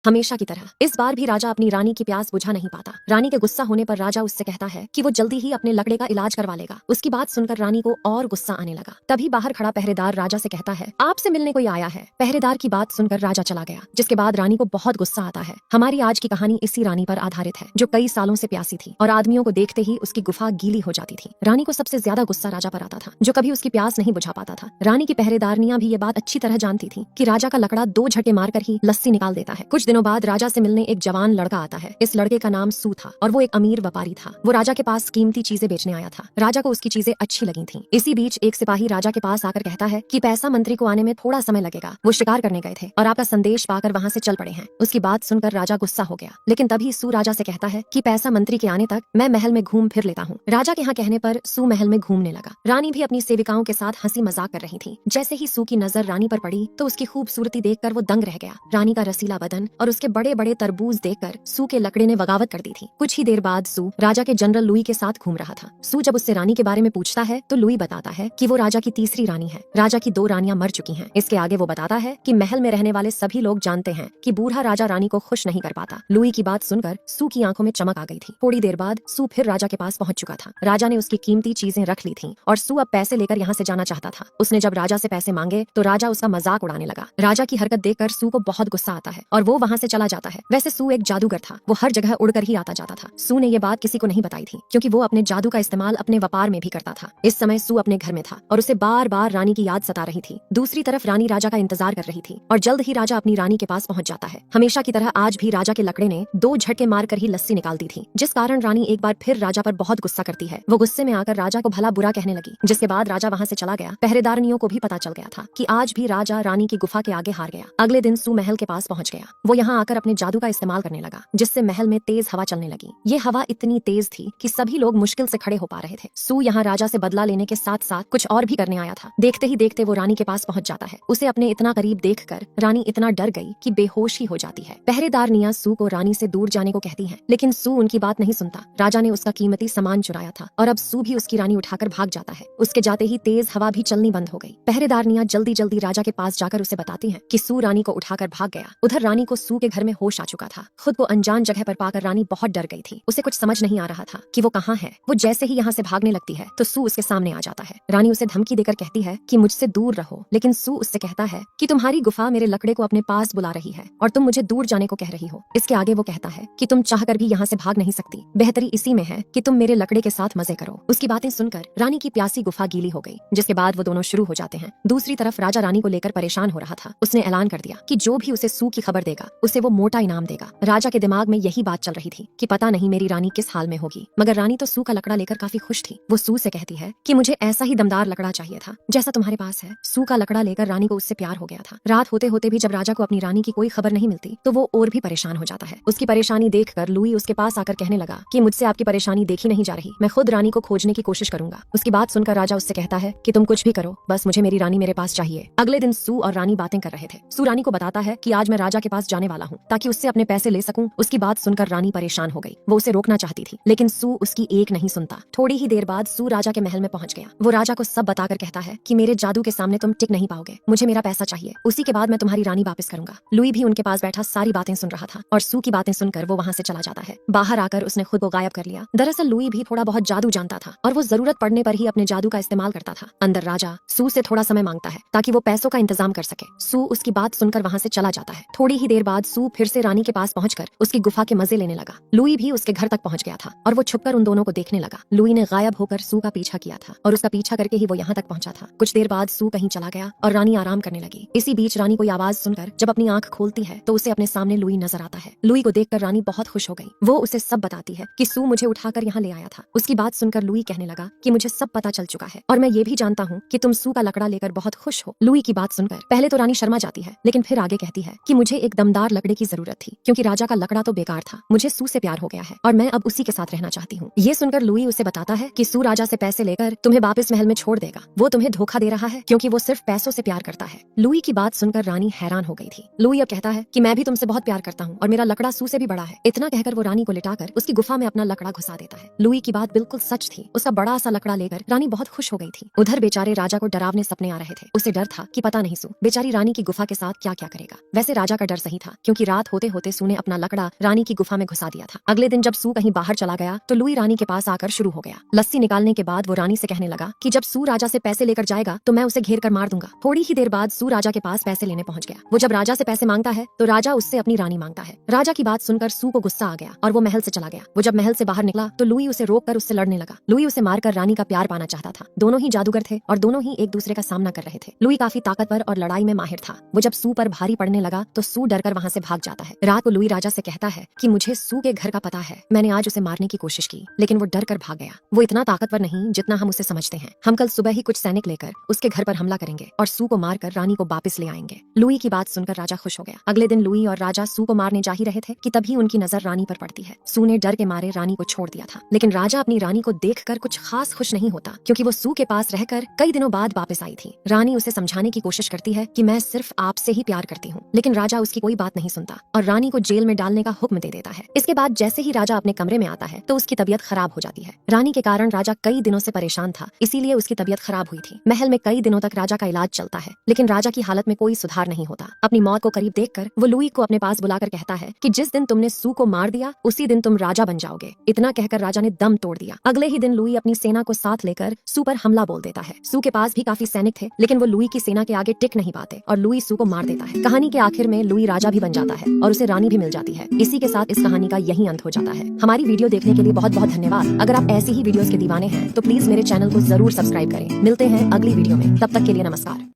हमेशा की तरह इस बार भी राजा अपनी रानी की प्यास बुझा नहीं पाता। रानी के गुस्सा होने पर राजा उससे कहता है कि वो जल्दी ही अपने लकड़े का इलाज करवा लेगा। उसकी बात सुनकर रानी को और गुस्सा आने लगा। तभी बाहर खड़ा पहरेदार राजा से कहता है, आपसे मिलने कोई आया है। पहरेदार की बात सुनकर राजा चला गया, जिसके बाद रानी को बहुत गुस्सा आता है। हमारी आज की कहानी इसी रानी पर आधारित है, जो कई सालों से प्यासी थी और आदमियों को देखते ही उसकी गुफा गीली हो जाती थी। रानी को सबसे ज्यादा गुस्सा राजा पर आता था, जो कभी उसकी प्यास नहीं बुझा पाता था। रानी की पहरेदारनियां भी ये बात अच्छी तरह जानती थी कि राजा का लकड़ा 2 झटके मारकर ही लस्सी निकाल देता है। कुछ दिनों बाद राजा से मिलने एक जवान लड़का आता है। इस लड़के का नाम सू था और वो एक अमीर व्यापारी था। वो राजा के पास कीमती चीजें बेचने आया था। राजा को उसकी चीजें अच्छी लगी थीं। इसी बीच एक सिपाही राजा के पास आकर कहता है कि पैसा मंत्री को आने में थोड़ा समय लगेगा, वो शिकार करने गए थे और आपका संदेश पाकर वहाँ से चल पड़े हैं। उसकी बात सुनकर राजा गुस्सा हो गया, लेकिन तभी सू राजा से कहता है कि पैसा मंत्री के आने तक मैं महल में घूम फिर लेता हूँ। राजा के यहाँ कहने पर सू महल में घूमने लगा। रानी भी अपनी सेविकाओं के साथ हंसी मजाक कर रही थी। जैसे ही सू की नजर रानी पर पड़ी तो उसकी खूबसूरती देखकर वो दंग रह गया। रानी का रसीला बदन और उसके बड़े बड़े तरबूज देखकर सू के लकड़े ने बगावत कर दी थी। कुछ ही देर बाद सू राजा के जनरल लुई के साथ घूम रहा था। सू जब उससे रानी के बारे में पूछता है तो लुई बताता है कि वो राजा की तीसरी रानी है। राजा की 2 रानियां मर चुकी हैं। इसके आगे वो बताता है कि महल में रहने वाले सभी लोग जानते हैं कि बूढ़ा राजा रानी को खुश नहीं कर पाता। लुई की बात सुनकर सू की आंखों में चमक आ गई थी। थोड़ी देर बाद सू फिर राजा के पास पहुंच चुका था। राजा ने उसकी कीमती चीजें रख ली थी और सू अब पैसे लेकर यहाँ से जाना चाहता था। उसने जब राजा से पैसे मांगे तो राजा उसका मजाक उड़ाने लगा। राजा की हरकत देखकर सू को बहुत गुस्सा आता है और वो वहाँ से चला जाता है। वैसे सू एक जादूगर था, वो हर जगह उड़कर ही आता जाता था। सू ने ये बात किसी को नहीं बताई थी, क्योंकि वो अपने जादू का इस्तेमाल अपने व्यापार में भी करता था। इस समय सू अपने घर में था और उसे बार बार रानी की याद सता रही थी। दूसरी तरफ रानी राजा का इंतजार कर रही थी और जल्द ही राजा अपनी रानी के पास पहुंच जाता है। हमेशा की तरह आज भी राजा के लकड़े ने 2 झटके मारकर ही लस्सी निकाल दी थी, जिस कारण रानी एक बार फिर राजा पर बहुत गुस्सा करती है। वो गुस्से में आकर राजा को भला बुरा कहने लगी, जिसके बाद राजा वहाँ से चला गया। पहरेदारनियों को भी पता चल गया था कि आज भी राजा रानी की गुफा के आगे हार गया। अगले दिन सू महल के पास पहुंच गया। वो यहाँ आकर अपने जादू का इस्तेमाल करने लगा, जिससे महल में तेज हवा चलने लगी। ये हवा इतनी तेज थी कि सभी लोग मुश्किल से खड़े हो पा रहे थे। सू यहाँ राजा से बदला लेने के साथ साथ कुछ और भी करने आया था। देखते ही देखते वो रानी के पास पहुंच जाता है। उसे अपने इतना करीब देखकर रानी इतना डर गई कि बेहोश ही हो जाती है। पहरेदारनियां सू को रानी से दूर जाने को कहती हैं, लेकिन सू उनकी बात नहीं सुनता। राजा ने उसका कीमती सामान चुराया था और अब सू भी उसकी रानी उठाकर भाग जाता है। उसके जाते ही तेज हवा भी चलनी बंद हो गई। पहरेदारनियां जल्दी जल्दी राजा के पास जाकर उसे बताती हैं कि सू रानी को उठाकर भाग गया। उधर रानी को सू के घर में होश आ चुका था। खुद को अनजान जगह पर पाकर रानी बहुत डर गई थी। उसे कुछ समझ नहीं आ रहा था कि वो कहाँ है। वो जैसे ही यहाँ से भागने लगती है तो सू उसके सामने आ जाता है। रानी उसे धमकी देकर कहती है कि मुझसे दूर रहो, लेकिन सू उससे कहता है कि तुम्हारी गुफा मेरे लकड़े को अपने पास बुला रही है और तुम मुझे दूर जाने को कह रही हो। इसके आगे वो कहता है कि तुम चाहकर भी यहाँ से भाग नहीं सकती। बेहतरी इसी में है कि तुम मेरे लकड़े के साथ मजे करो। उसकी बातें सुनकर रानी की प्यासी गुफा गीली हो गई, जिसके बाद वो दोनों शुरू हो जाते हैं। दूसरी तरफ राजा रानी को लेकर परेशान हो रहा था। उसने ऐलान कर दिया कि जो भी उसे सू की खबर देगा उसे वो मोटा इनाम देगा। राजा के दिमाग में यही बात चल रही थी कि पता नहीं मेरी रानी किस हाल में होगी। मगर रानी तो सू का लकड़ा लेकर काफी खुश थी। वो सू से कहती है कि मुझे ऐसा ही दमदार लकड़ा चाहिए था जैसा तुम्हारे पास है। सू का लकड़ा लेकर रानी को उससे प्यार हो गया था। रात होते होते भी जब राजा को अपनी रानी की कोई खबर नहीं मिलती तो वो और भी परेशान हो जाता है। उसकी परेशानी देखकर लुई उसके पास आकर कहने लगा कि मुझसे आपकी परेशानी देखी नहीं जा रही, मैं खुद रानी को खोजने की कोशिश करूंगा। उसकी बात सुनकर राजा उससे कहता है कि तुम कुछ भी करो, बस मुझे मेरी रानी मेरे पास चाहिए। अगले दिन सू और रानी बातें कर रहे थे। सू रानी को बताता है कि आज मैं राजा के पास जाने वाला हूँ ताकि उससे अपने पैसे ले सकूं। उसकी बात सुनकर रानी परेशान हो गई। वो उसे रोकना चाहती थी, लेकिन सू उसकी एक नहीं सुनता। थोड़ी ही देर बाद सू राजा के महल में पहुंच गया। वो राजा को सब बताकर कहता है कि मेरे जादू के सामने तुम टिक नहीं पाओगे, मुझे मेरा पैसा चाहिए, उसी के बाद मैं तुम्हारी रानी वापस करूंगा। लुई भी उनके पास बैठा सारी बातें सुन रहा था और सू की बातें सुनकर वो वहाँ से चला जाता है। बाहर आकर उसने खुद को गायब कर लिया। दरअसल लुई भी थोड़ा बहुत जादू जानता था और वो जरूरत पड़ने पर ही अपने जादू का इस्तेमाल करता था। अंदर राजा सू से थोड़ा समय मांगता है ताकि वो पैसों का इंतजाम कर सके। सू उसकी बात सुनकर वहाँ से चला जाता है। थोड़ी ही देर बाद सू फिर से रानी के पास पहुंचकर उसकी गुफा के मजे लेने लगा। लुई भी उसके घर तक पहुंच गया था और वो छुपकर उन दोनों को देखने लगा। लुई ने गायब होकर सू का पीछा किया था और उसका पीछा करके ही वो यहाँ तक पहुंचा था। कुछ देर बाद सू कहीं चला गया और रानी आराम करने लगी। इसी बीच रानी कोई आवाज सुनकर जब अपनी आंख खोलती है तो उसे अपने सामने लुई नजर आता है। लुई को देखकर रानी बहुत खुश हो गई। वो उसे सब बताती है कि सू मुझे उठाकर यहाँ ले आया था। उसकी बात सुनकर लुई कहने लगा कि मुझे सब पता चल चुका है और मैं ये भी जानता हूँ कि तुम सू का लकड़ा लेकर बहुत खुश हो। लुई की बात सुनकर पहले तो रानी शर्मा जाती है, लेकिन फिर आगे कहती है कि मुझे एक दमदार लकड़े की जरूरत थी, क्योंकि राजा का लकड़ा तो बेकार था। मुझे सू से प्यार हो गया है और मैं अब उसी के साथ रहना चाहती हूँ। ये सुनकर लुई उसे बताता है कि सू राजा से पैसे लेकर तुम्हें वापस महल में छोड़ देगा। वो तुम्हें धोखा दे रहा है क्योंकि वो सिर्फ पैसों से प्यार करता है। लुई की बात सुनकर रानी हैरान हो गई थी। लुई अब कहता है कि मैं भी तुमसे बहुत प्यार करता हूँ और मेरा लकड़ा सू से भी बड़ा है। इतना कहकर वो रानी को लिटाकर उसकी गुफा में अपना लकड़ा घुसा देता है। लुई की बात बिल्कुल सच थी। उसका बड़ा सा लकड़ा लेकर रानी बहुत खुश हो गई थी। उधर बेचारे राजा को डरावने सपने आ रहे थे। उसे डर था कि पता नहीं सू बेचारी रानी की गुफा के साथ क्या क्या करेगा। वैसे राजा का डर सही था, क्योंकि रात होते होते सू ने अपना लकड़ा रानी की गुफा में घुसा दिया था। अगले दिन जब सू कहीं बाहर चला गया तो लुई रानी के पास आकर शुरू हो गया। लस्सी निकालने के बाद वो रानी से कहने लगा कि जब सू राजा से पैसे लेकर जाएगा तो मैं उसे घेर कर मार दूंगा। थोड़ी ही देर बाद सू राजा के पास पैसे लेने पहुंच गया। वो जब राजा से पैसे मांगता है तो राजा उससे अपनी रानी मांगता है। राजा की बात सुनकर सू को गुस्सा आ गया और वो महल से चला गया। वो जब महल से बाहर निकला तो लुई उसे रोककर उससे लड़ने लगा। लुई उसे मारकर रानी का प्यार पाना चाहता था। दोनों ही जादूगर थे और दोनों ही एक दूसरे का सामना कर रहे थे। लुई काफी ताकतवर और लड़ाई में माहिर था। वो जब सू पर भारी पड़ने लगा तो सू डरकर वहां से भाग जाता है। रात को लुई राजा से कहता है कि मुझे सू के घर का पता है, मैंने आज उसे मारने की कोशिश की लेकिन वो डर कर भाग गया। वो इतना ताकतवर नहीं जितना हम उसे समझते हैं। हम कल सुबह ही कुछ सैनिक लेकर उसके घर पर हमला करेंगे और सू को मारकर रानी को वापस ले आएंगे। लुई की बात सुनकर राजा खुश हो गया। अगले दिन लुई और राजा सू को मारने जा ही रहे थे कि तभी उनकी नजर रानी पर पड़ती है। सू ने डर के मारे रानी को छोड़ दिया था, लेकिन राजा अपनी रानी को देखकर कुछ खास खुश नहीं होता क्योंकि वो सू के पास रहकर कई दिनों बाद वापस आई थी। रानी उसे समझाने की कोशिश करती है कि मैं सिर्फ आपसे ही प्यार करती हूँ, लेकिन राजा उसकी कोई बात नहीं सुनता और रानी को जेल में डालने का हुक्म दे देता है। इसके बाद जैसे ही राजा अपने कमरे में आता है तो उसकी तबीयत खराब हो जाती है। रानी के कारण राजा कई दिनों से परेशान था, इसीलिए उसकी तबीयत खराब हुई थी। महल में कई दिनों तक राजा का इलाज चलता है, लेकिन राजा की हालत में कोई सुधार नहीं होता। अपनी मौत को करीब देखकर वो लुई को अपने पास बुलाकर कहता है कि जिस दिन तुमने सू को मार दिया उसी दिन तुम राजा बन जाओगे। इतना कहकर राजा ने दम तोड़ दिया। अगले ही दिन लुई अपनी सेना को साथ लेकर सू पर हमला बोल देता है। सू के पास भी काफी सैनिक थे, लेकिन वो लुई की सेना के आगे टिक नहीं पाते और लुई सू को मार देता है। कहानी के आखिर में लुई राजा भी बन जाता है और उसे रानी भी मिल जाती है। इसी के साथ इस कहानी का यही अंत हो जाता है। हमारी वीडियो देखने के लिए बहुत बहुत धन्यवाद। अगर आप ऐसी ही वीडियोस के दीवाने हैं तो प्लीज मेरे चैनल को जरूर सब्सक्राइब करें। मिलते हैं अगली वीडियो में, तब तक के लिए नमस्कार।